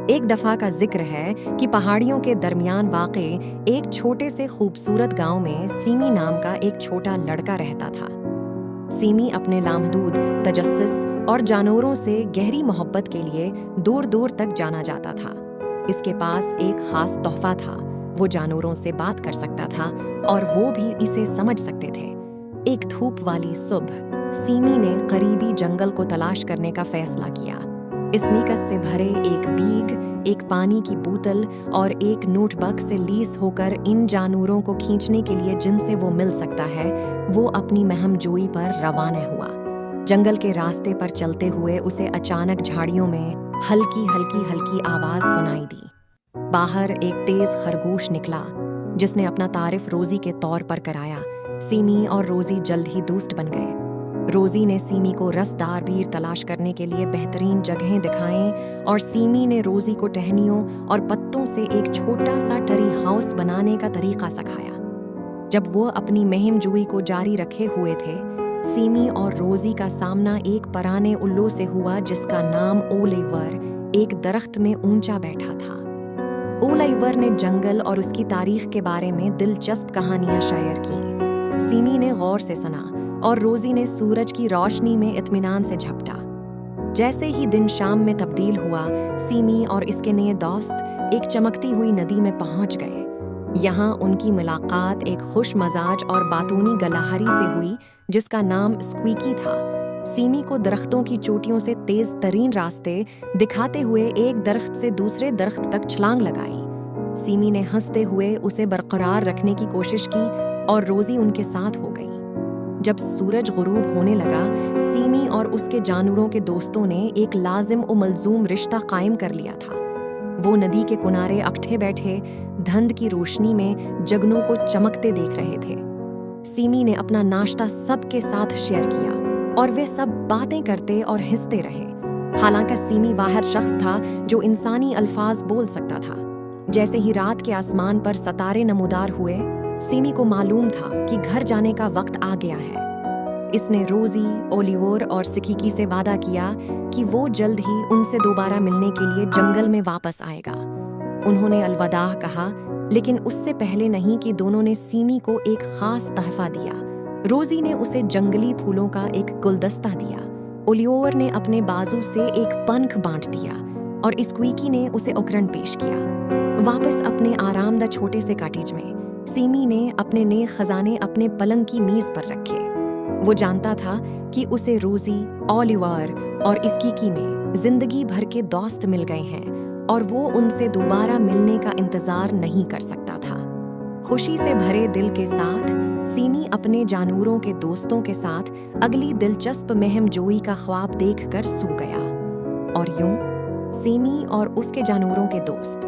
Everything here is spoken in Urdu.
ایک دفعہ کا ذکر ہے کہ پہاڑیوں کے درمیان واقع ایک چھوٹے سے خوبصورت گاؤں میں سیمی نام کا ایک چھوٹا لڑکا رہتا تھا۔ سیمی اپنے لامحدود تجسس اور جانوروں سے گہری محبت کے لیے دور دور تک جانا جاتا تھا۔ اس کے پاس ایک خاص تحفہ تھا، وہ جانوروں سے بات کر سکتا تھا اور وہ بھی اسے سمجھ سکتے تھے۔ ایک دھوپ والی صبح سیمی نے قریبی جنگل کو تلاش کرنے کا فیصلہ کیا۔ اسنیکس سے بھرے ایک بیگ، ایک پانی کی بوتل اور ایک نوٹ بک سے لیس ہو کر ان جانوروں کو کھینچنے کے لیے جن سے وہ مل سکتا ہے، وہ اپنی مہم جوئی پر روانہ ہوا۔ جنگل کے راستے پر چلتے ہوئے اسے اچانک جھاڑیوں میں ہلکی آواز سنائی دی۔ باہر ایک تیز خرگوش نکلا جس نے اپنا تعارف روزی کے طور پر کرایا۔ سیمی اور روزی جلد ہی دوست بن گئے۔ روزی نے سیمی کو رسدار بیر تلاش کرنے کے لیے بہترین جگہیں دکھائیں اور سیمی نے روزی کو ٹہنیوں اور پتوں سے ایک چھوٹا سا ٹری ہاؤس بنانے کا طریقہ سکھایا۔ جب وہ اپنی مہم جوئی کو جاری رکھے ہوئے تھے، سیمی اور روزی کا سامنا ایک پرانے الو سے ہوا جس کا نام اولیور ایک درخت میں اونچا بیٹھا تھا۔ اولیور نے جنگل اور اس کی تاریخ کے بارے میں دلچسپ کہانیاں شیئر کیں۔ سیمی نے غور سے سنا اور روزی نے سورج کی روشنی میں اطمینان سے جھپٹا۔ جیسے ہی دن شام میں تبدیل ہوا، سیمی اور اس کے نئے دوست ایک چمکتی ہوئی ندی میں پہنچ گئے۔ یہاں ان کی ملاقات ایک خوش مزاج اور باتونی گلہری سے ہوئی جس کا نام اسکویکی تھا۔ سیمی کو درختوں کی چوٹیوں سے تیز ترین راستے دکھاتے ہوئے ایک درخت سے دوسرے درخت تک چھلانگ لگائی۔ سیمی نے ہنستے ہوئے اسے برقرار رکھنے کی کوشش کی اور روزی ان کے ساتھ ہو گئی۔ جب سورج غروب ہونے لگا، سیمی اور اس کے جانوروں کے دوستوں نے ایک لازم و ملزوم رشتہ قائم کر لیا تھا۔ وہ ندی کے کنارے اکٹھے بیٹھے دھند کی روشنی میں جگنوں کو چمکتے دیکھ رہے تھے۔ سیمی نے اپنا ناشتہ سب کے ساتھ شیئر کیا اور وہ سب باتیں کرتے اور ہنستے رہے۔ حالانکہ سیمی واحد شخص تھا جو انسانی الفاظ بول سکتا تھا۔ جیسے ہی رات کے آسمان پر ستارے نمودار ہوئے، سیمی کو معلوم تھا کہ گھر جانے کا وقت آ گیا ہے۔ اس نے روزی، اولیور اور سکیکی سے وعدہ کیا کہ وہ جلد ہی ان سے دوبارہ ملنے کے لیے جنگل میں واپس آئے گا۔ انہوں نے الوداع کہا، لیکن اس سے پہلے نہیں کہ دونوں نے سیمی کو ایک خاص تحفہ دیا۔ روزی نے اسے جنگلی پھولوں کا ایک گلدستہ دیا، اولیور نے اپنے بازو سے ایک پنکھ بانٹ دیا اور اسکویکی نے اسے اکرن پیش کیا۔ واپس اپنے آرام دہ چھوٹے سے کاٹیج میں، سیمی نے اپنے نئے خزانے اپنے پلنگ کی میز پر رکھے۔ وہ جانتا تھا کہ اسے روزی، اولیور اور اسکیکی میں زندگی بھر کے دوست مل گئے ہیں اور وہ ان سے دوبارہ ملنے کا انتظار نہیں کر سکتا تھا۔ خوشی سے بھرے دل کے ساتھ سیمی اپنے جانوروں کے دوستوں کے ساتھ اگلی دلچسپ مہم جوئی کا خواب دیکھ کر سو گیا۔ اور یوں سیمی اور اس کے جانوروں کے دوست